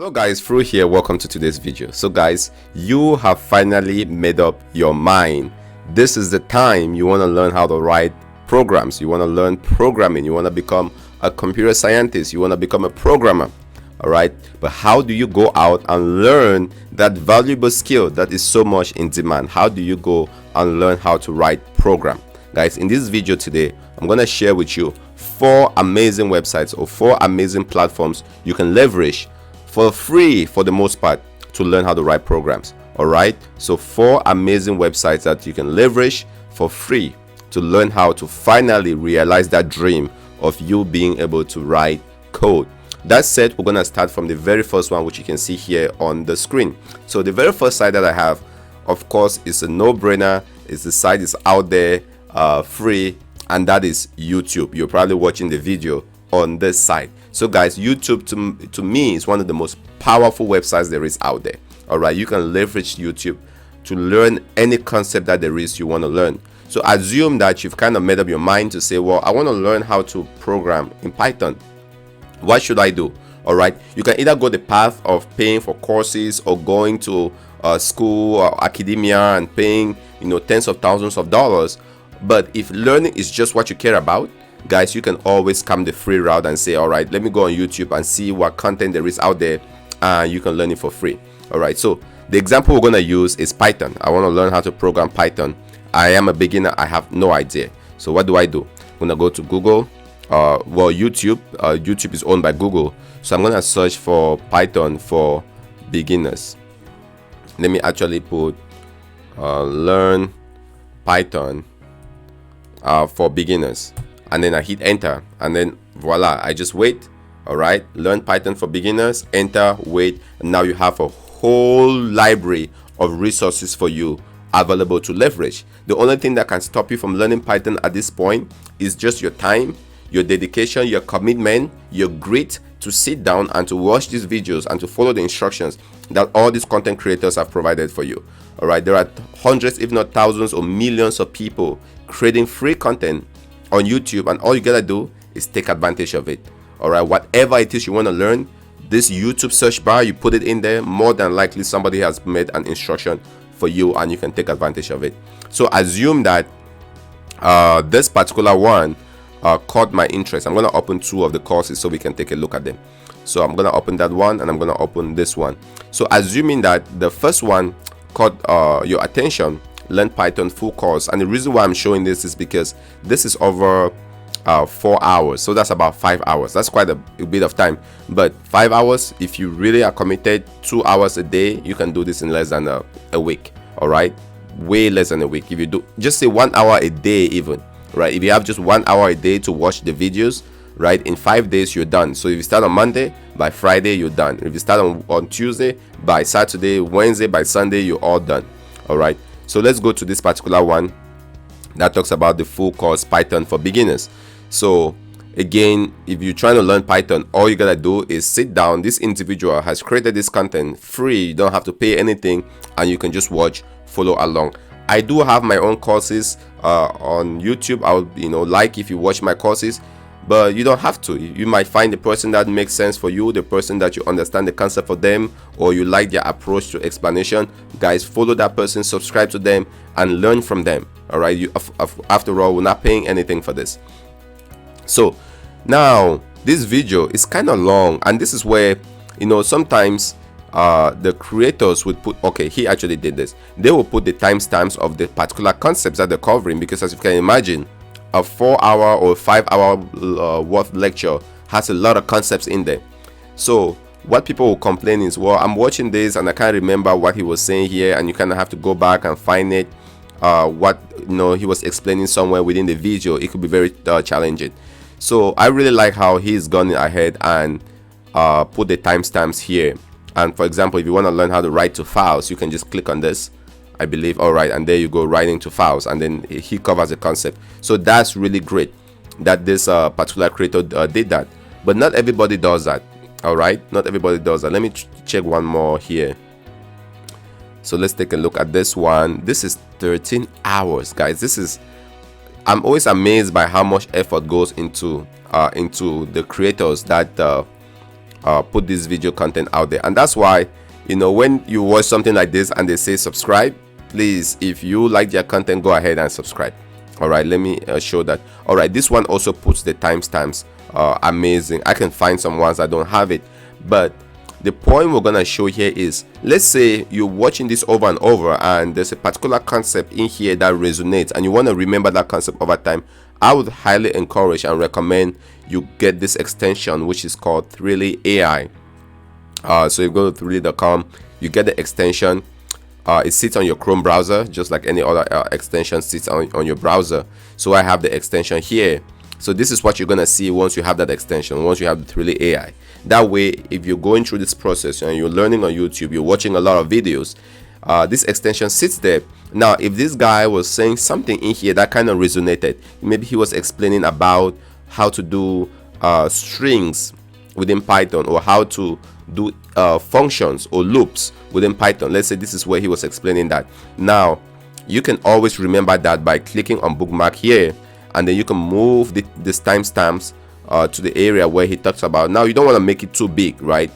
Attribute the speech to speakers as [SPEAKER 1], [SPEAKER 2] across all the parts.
[SPEAKER 1] Hello guys, Fru here. Welcome to today's video. So guys, you have finally made up your mind. This is the time you want to learn how to write programs. You want to learn programming. You want to become a computer scientist. You want to become a programmer. All right, but how do you go out and learn that valuable skill that is so much in demand? How do you go and learn how to write program? Guys, in this video today, I'm going to share with you 4 amazing websites or 4 amazing platforms you can leverage for free, for the most part, to learn how to write programs. All right, so 4 amazing websites that you can leverage for free to learn how to finally realize that dream of you being able to write code. That said, we're gonna start from the very first one, which you can see here on the screen. So the very first site that I have, of course, is a no-brainer. Is the site is out there, free, and that is YouTube. You're probably watching the video on this site. So guys, YouTube to me is one of the most powerful websites there is out there. All right, you can leverage YouTube to learn any concept that there is you want to learn. So assume that you've kind of made up your mind to say, well, I want to learn how to program in Python. What should I do? All right, you can either go the path of paying for courses or going to school or academia and paying, tens of thousands of dollars. But if learning is just what you care about, guys, you can always come the free route and say, all right, let me go on YouTube and see what content there is out there, and you can learn it for free. All right, so the example we're going to use is Python. I want to learn how to program Python. I am a beginner. I have no idea. So what do? I'm going to go to Google. YouTube. YouTube is owned by Google. So I'm going to search for Python for beginners. Let me actually put learn Python for beginners. And then I hit enter, and then voila, I just wait. All right, learn Python for beginners, enter, wait, and now you have a whole library of resources for you available to leverage. The only thing that can stop you from learning Python at this point is just your time, your dedication, your commitment, your grit to sit down and to watch these videos and to follow the instructions that all these content creators have provided for you. All right, there are hundreds, if not thousands or millions of people creating free content on YouTube, and all you gotta do is take advantage of it. All right, whatever it is you want to learn, this YouTube search bar, you put it in there, more than likely somebody has made an instruction for you and you can take advantage of it. So assume that this particular one caught my interest. I'm going to open 2 of the courses so we can take a look at them. So I'm going to open that one and I'm going to open this one. So assuming that the first one caught your attention, learn Python full course, and the reason why I'm showing this is because this is over 4 hours, so that's about 5 hours. That's quite a bit of time, but 5 hours, if you really are committed, 2 hours a day, you can do this in less than a week. All right, way less than a week. If you do just say 1 hour a day, even, right, if you have just 1 hour a day to watch the videos, right, in 5 days you're done. So if you start on Monday, by Friday you're done. If you start on Tuesday, by Saturday, Wednesday, by Sunday, you're all done. All right, so let's go to this particular one that talks about the full course Python for beginners. So again, if you're trying to learn Python, all you gotta do is sit down. This individual has created this content free. You don't have to pay anything, and you can just watch, follow along. I do have my own courses on YouTube. I would like if you watch my courses, but you don't have to. You might find the person that makes sense for you, the person that you understand the concept for them, or you like their approach to explanation. Guys, follow that person, subscribe to them, and learn from them. All right, you after all, we're not paying anything for this. So now this video is kind of long, and this is where sometimes the creators would put, okay, he actually did this, they will put the timestamps of the particular concepts that they're covering, because as you can imagine, a 4-hour or 5-hour worth lecture has a lot of concepts in there. So what people will complain is, well, I'm watching this and I can't remember what he was saying here, and you kind of have to go back and find it, what he was explaining somewhere within the video. It could be very challenging. So I really like how he's gone ahead and put the timestamps here. And for example, if you want to learn how to write to files, you can just click on this, I believe. All right, and there you go, writing to files, and then he covers the concept. So that's really great that this particular creator did that. But not everybody does that. All right, not everybody does that. Let me check one more here. So let's take a look at this one. This is 13 hours, guys. I'm always amazed by how much effort goes into the creators that put this video content out there. And that's why, you know, when you watch something like this and they say subscribe, please, if you like their content, go ahead and subscribe. All right, let me show that. All right, this one also puts the timestamps. Amazing. I can find some ones that don't have it, but the point we're gonna show here is, let's say you're watching this over and over and there's a particular concept in here that resonates and you want to remember that concept over time. I would highly encourage and recommend you get this extension, which is called Prairie AI. So you go to Prairie.com, you get the extension. It sits on your Chrome browser just like any other extension sits on your browser. So I have the extension here. So this is what you're gonna see once you have that extension, once you have the Prairie AI. That way, if you're going through this process and you're learning on YouTube, you're watching a lot of videos, this extension sits there. Now, if this guy was saying something in here that kind of resonated, maybe he was explaining about how to do strings within Python, or how to do functions or loops within Python. Let's say this is where he was explaining that. Now, you can always remember that by clicking on bookmark here, and then you can move this timestamps to the area where he talks about. Now, you don't want to make it too big, right?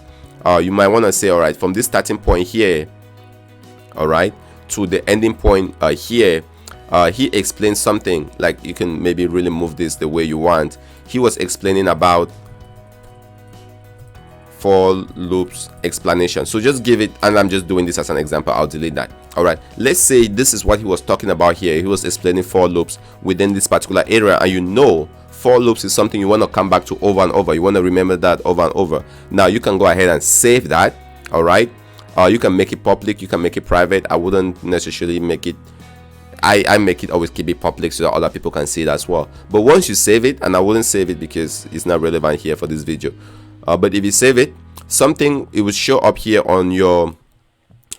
[SPEAKER 1] You might want to say, all right, from this starting point here, all right, to the ending point here, he explains something like, you can maybe really move this the way you want. He was explaining about for loops explanation. So just give it, and I'm just doing this as an example. I'll delete that. All right, let's say this is what he was talking about here. He was explaining for loops within this particular area, and you know for loops is something you want to come back to over and over. You want to remember that over and over. Now you can go ahead and save that. All right, you can make it public, you can make it private. I wouldn't necessarily make it, I make it always keep it public so that other people can see it as well. But once you save it, and I wouldn't save it because it's not relevant here for this video, but if you save it, something, it will show up here on your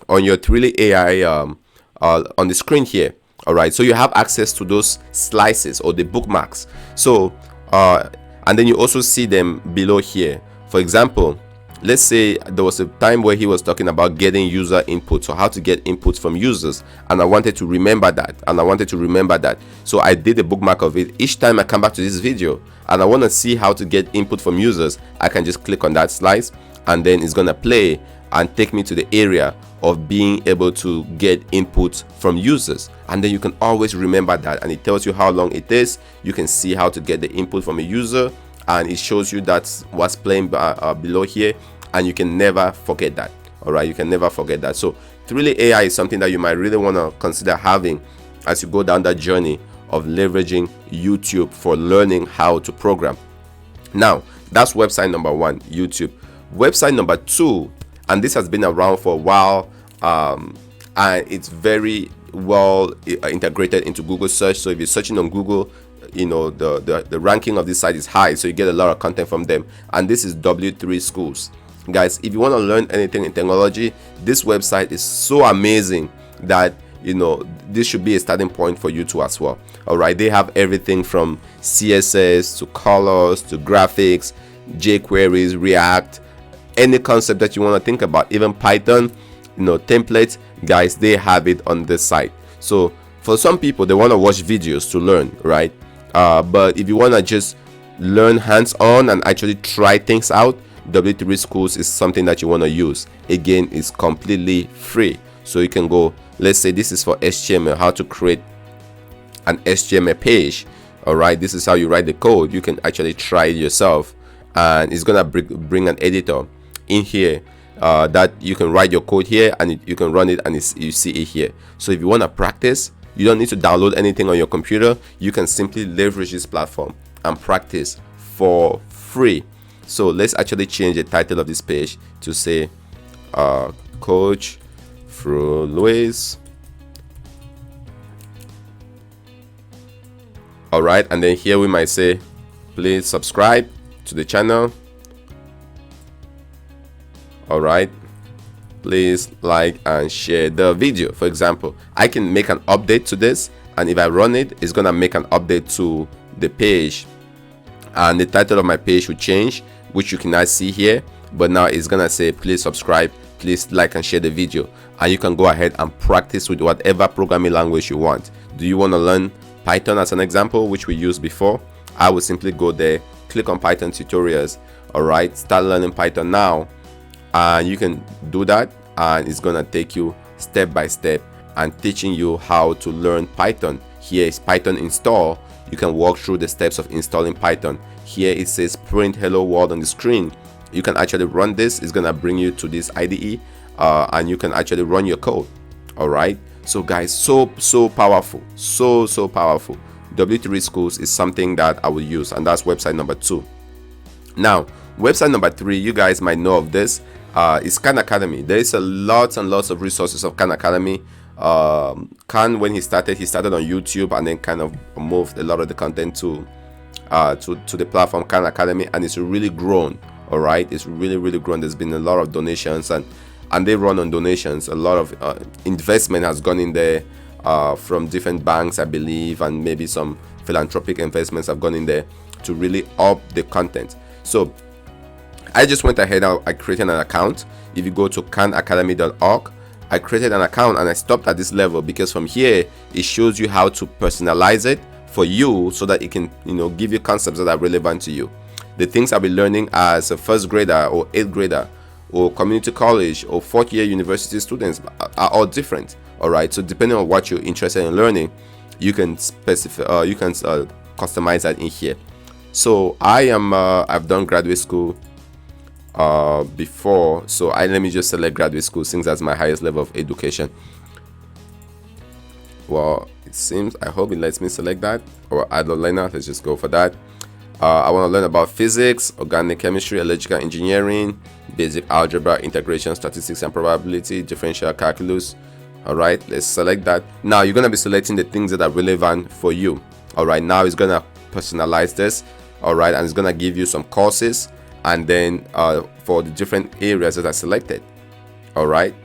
[SPEAKER 1] Prairie AI on the screen here. All right, so you have access to those slices or the bookmarks. So and then you also see them below here. For example, let's say there was a time where he was talking about getting user input, so how to get input from users, and I wanted to remember that, so I did a bookmark of it. Each time I come back to this video and I want to see how to get input from users, I can just click on that slice, and then it's gonna play and take me to the area of being able to get input from users. And then you can always remember that, and it tells you how long it is. You can see how to get the input from a user, and it shows you that's what's playing below here, and you can never forget that. All right, you can never forget that. So Prairie AI is something that you might really want to consider having as you go down that journey of leveraging YouTube for learning how to program. Now, that's website number one, YouTube. Website number two, and this has been around for a while, and it's very well integrated into Google search. So if you're searching on Google, you know, the ranking of this site is high, so you get a lot of content from them. And this is W3 Schools. Guys, if you want to learn anything in technology, this website is so amazing that, you know, this should be a starting point for you too as well. All right, they have everything from CSS to colors to graphics, jQueries, React, any concept that you want to think about, even Python, you know, templates. Guys, they have it on this site. So for some people, they want to watch videos to learn, right? But if you want to just learn hands-on and actually try things out, W3 Schools is something that you want to use. Again, it's completely free, so you can go, let's say this is for HTML, how to create an HTML page. All right, this is how you write the code. You can actually try it yourself, and it's gonna bring an editor in here that you can write your code here, and you can run it, and you see it here. So if you want to practice, you don't need to download anything on your computer. You can simply leverage this platform and practice for free. So let's actually change the title of this page to say Coach through Louis. All right, and then here we might say, please subscribe to the channel. All right, please like and share the video. For example, I can make an update to this, and if I run it, it's gonna make an update to the page, and the title of my page will change, which you cannot see here, but now it's gonna say please subscribe, please like and share the video, and you can go ahead and practice with whatever programming language you want. Do you want to learn Python as an example, which we used before? I would simply go there, click on Python tutorials, All right, start learning Python now, and you can do that, and it's gonna take you step by step and teaching you how to learn Python. Here is Python install. You can walk through the steps of installing Python. Here it says print hello world on the screen. You can actually run this. It's gonna bring you to this IDE, and you can actually run your code. All right, so guys, so powerful, so powerful. W3 Schools is something that I will use, and that's website number 2. Now, website number 3, you guys might know of this, is Khan Academy. There is a lots and lots of resources of Khan Academy. Khan, when he started on YouTube, and then kind of moved a lot of the content to the platform Khan Academy, and it's really grown. All right, it's really grown. There's been a lot of donations, and they run on donations. A lot of investment has gone in there from different banks, I believe, and maybe some philanthropic investments have gone in there to really up the content. So I just went ahead, I created an account. If you go to khanacademy.org, I created an account, and I stopped at this level because from here it shows you how to personalize it for you, so that it can, give you concepts that are relevant to you. The things I'll be learning as a first grader or 8th grader or community college or 4th year university students are all different. All right, so depending on what you're interested in learning, you can specify, you can customize that in here. So I've done graduate school before, so let me just select graduate school since that's my highest level of education. Well, it seems, I hope it lets me select that, or adult learner. Let's just go for that. I want to learn about physics, organic chemistry, electrical engineering, basic algebra, integration, statistics and probability, differential calculus. All right, let's select that. Now you're going to be selecting the things that are relevant for you. All right, now it's going to personalize this. All right, and it's going to give you some courses, and then for the different areas that are selected. All right,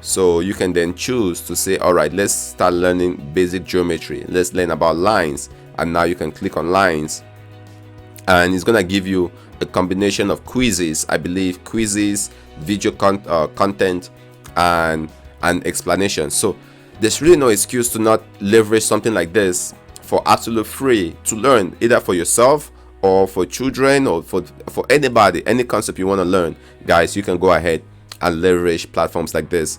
[SPEAKER 1] so you can then choose to say, all right, let's start learning basic geometry. Let's learn about lines, and now you can click on lines, and it's going to give you a combination of quizzes, I believe, quizzes, video content, and explanation. So there's really no excuse to not leverage something like this for absolute free to learn, either for yourself or for children or for anybody. Any concept you want to learn, guys, you can go ahead and leverage platforms like this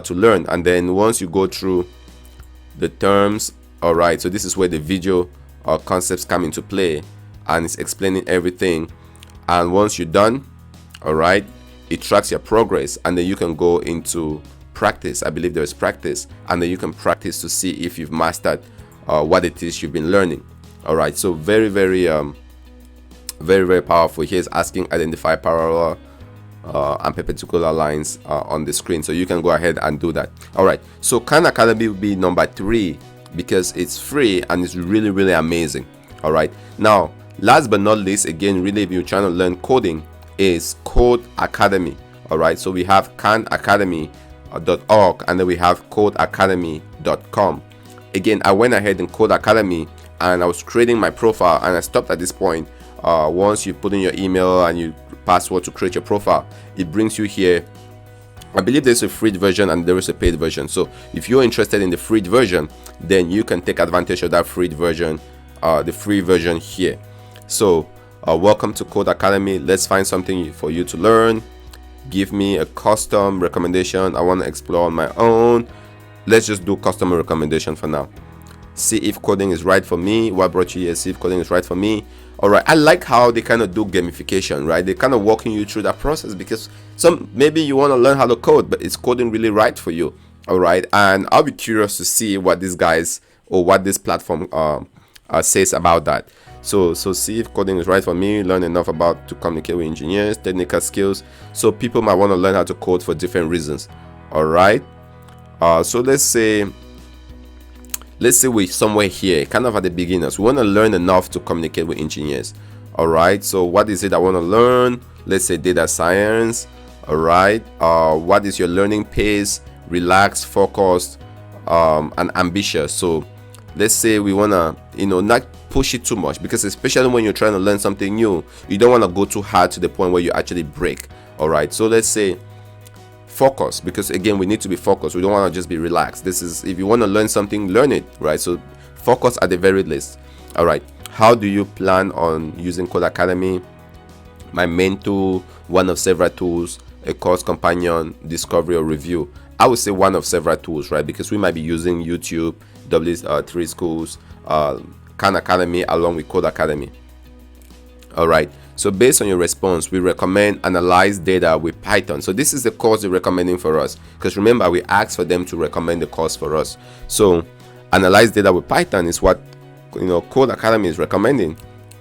[SPEAKER 1] to learn. And then once you go through the terms, all right, so this is where the video concepts come into play, and it's explaining everything. And once you're done, all right, it tracks your progress, and then you can go into practice. I believe there is practice, and then you can practice to see if you've mastered what it is you've been learning. All right, so very powerful. Here's asking identify parallel and perpendicular lines on the screen, so you can go ahead and do that. All right, so Khan Academy will be number 3 because it's free and it's really amazing. All right, now last but not least, again, really, if you're trying to learn coding, is Code Academy. All right, so we have khanacademy.org, and then we have codeacademy.com. Again, I went ahead in Code Academy, and I was creating my profile, and I stopped at this point. Once you put in your email and your password to create your profile, it brings you here. I believe there's a free version and there is a paid version. So if you're interested in the free version, then you can take advantage of that free version, the free version here. So welcome to Code Academy. Let's find something for you to learn. Give me a custom recommendation. I want to explore on my own. Let's just do custom recommendation for now. See if coding is right for me. What brought you here? See if coding is right for me. All right, I like how they kind of do gamification, right? They're kind of walking you through that process, because maybe you want to learn how to code, but is coding really right for you? All right, and I'll be curious to see what these guys or what this platform says about that. So see if coding is right for me. Learn enough about to communicate with engineers, technical skills. So people might want to learn how to code for different reasons. All right, so let's say we're somewhere here, kind of at the beginners. We want to learn enough to communicate with engineers. All right, so what is it I want to learn? Let's say data science. All right, what is your learning pace? Relaxed, focused, and ambitious. So let's say we want to, not push it too much, because especially when you're trying to learn something new, you don't want to go too hard to the point where you actually break. All right, so let's say focus, because again, we need to be focused. We don't want to just be relaxed. This is, if you want to learn something, learn it, right? So focus at the very least. All right, how do you plan on using Code Academy? my main tool, one of several tools, a course companion, discovery or review. I would say one of several tools, right? Because we might be using YouTube, W3 Schools, Khan Academy along with Code Academy. All right, so based on your response, we recommend analyze data with Python. So this is the course they're recommending for us, because remember, we asked for them to recommend the course for us. So analyze data with Python is what Code Academy is recommending.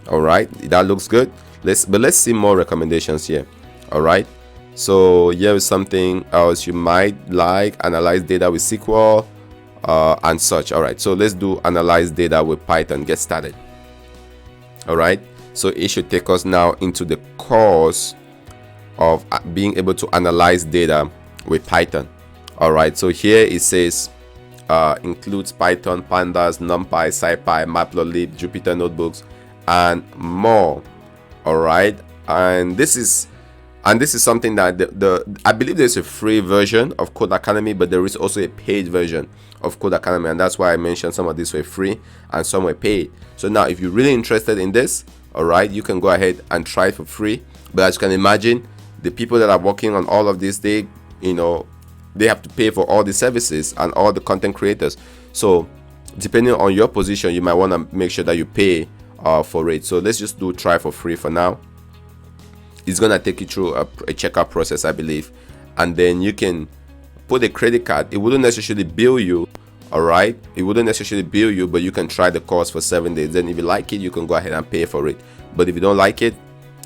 [SPEAKER 1] All right, that looks good. Let's see more recommendations here. All right, so here is something else you might like: analyze data with SQL and such. All right, so let's do analyze data with Python. Get started. All right, so it should take us now into the course of being able to analyze data with Python. All right, so here it says includes Python, Pandas, NumPy, SciPy, Matplotlib, Jupyter Notebooks, and more. All right, and this is something that I believe there's a free version of Code Academy, but there is also a paid version of Code Academy, and that's why I mentioned some of these were free and some were paid. So now if you're really interested in this, all right, you can go ahead and try it for free. But as you can imagine, the people that are working on all of this, they have to pay for all the services and all the content creators. So depending on your position, you might want to make sure that you pay for it. So let's just do try for free for now. It's gonna take you through a checkout process, I believe, and then you can put a credit card. It wouldn't necessarily bill you, all right? It wouldn't necessarily bill you, but you can try the course for 7 days. Then if you like it, you can go ahead and pay for it. But if you don't like it,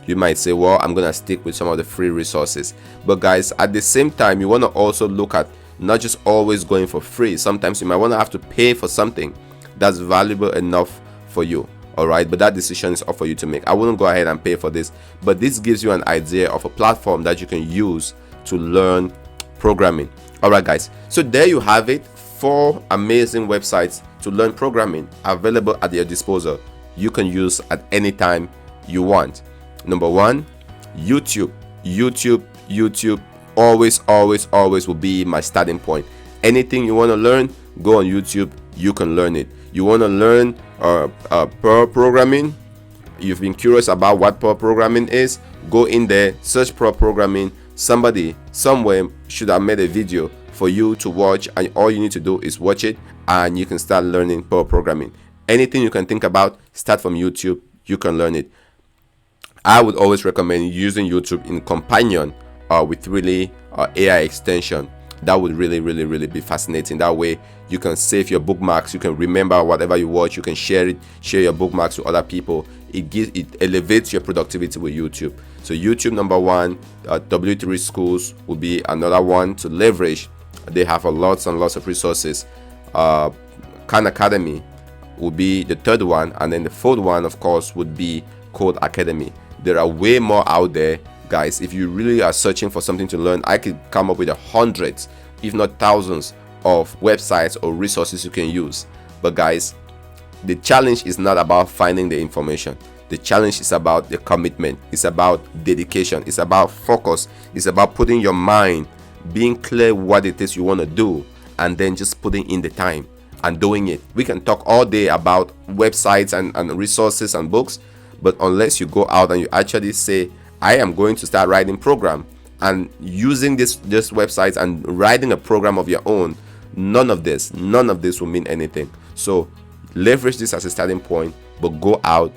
[SPEAKER 1] you might say, well, I'm gonna stick with some of the free resources. But guys, at the same time, you want to also look at not just always going for free. Sometimes you might want to have to pay for something that's valuable enough for you. All right, but that decision is up for you to make. I wouldn't go ahead and pay for this, but this gives you an idea of a platform that you can use to learn programming. All right, guys, so there you have it. 4 amazing websites to learn programming available at your disposal. You can use at any time you want. Number 1, YouTube. Always will be my starting point. Anything you want to learn, go on YouTube. You can learn it. You want to learn Perl programming? You've been curious about what Perl programming is? Go in there, search Perl programming. Somebody somewhere should have made a video for you to watch, and all you need to do is watch it, and you can start learning Perl programming. Anything you can think about, start from YouTube. You can learn it. I would always recommend using YouTube in companion with really AI extension. That would really be fascinating. That way you can save your bookmarks, you can remember whatever you watch, you can share your bookmarks with other people. It elevates your productivity with YouTube. So YouTube, number 1. W3 Schools will be another one to leverage. They have lots and lots of resources. Khan Academy will be the 3rd one, and then the 4th one, of course, would be Code Academy. There are way more out there, guys. If you really are searching for something to learn, I could come up with hundreds, if not thousands, of websites or resources you can use. But guys, the challenge is not about finding the information. The challenge is about the commitment. It's about dedication. It's about focus. It's about putting your mind, being clear what it is you want to do, and then just putting in the time and doing it. We can talk all day about websites and resources and books, but unless you go out and you actually say, I am going to start writing program and using this websites and writing a program of your own, none of this will mean anything. So leverage this as a starting point, but go out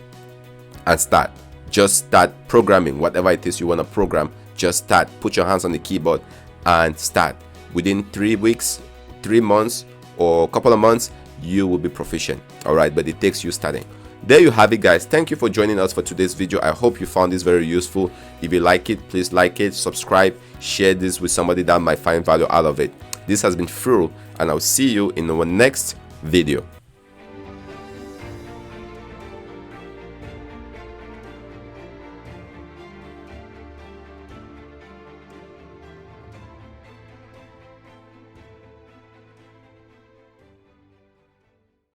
[SPEAKER 1] and start. Just start programming whatever it is you want to program. Just start. Put your hands on the keyboard and start. Within 3 weeks, 3 months, or a couple of months, you will be proficient. All right, but it takes you starting. There you have it, guys. Thank you for joining us for today's video. I hope you found this very useful. If you like it, please like it, subscribe, share this with somebody that might find value out of it. This has been Furu, and I'll see you in our next video.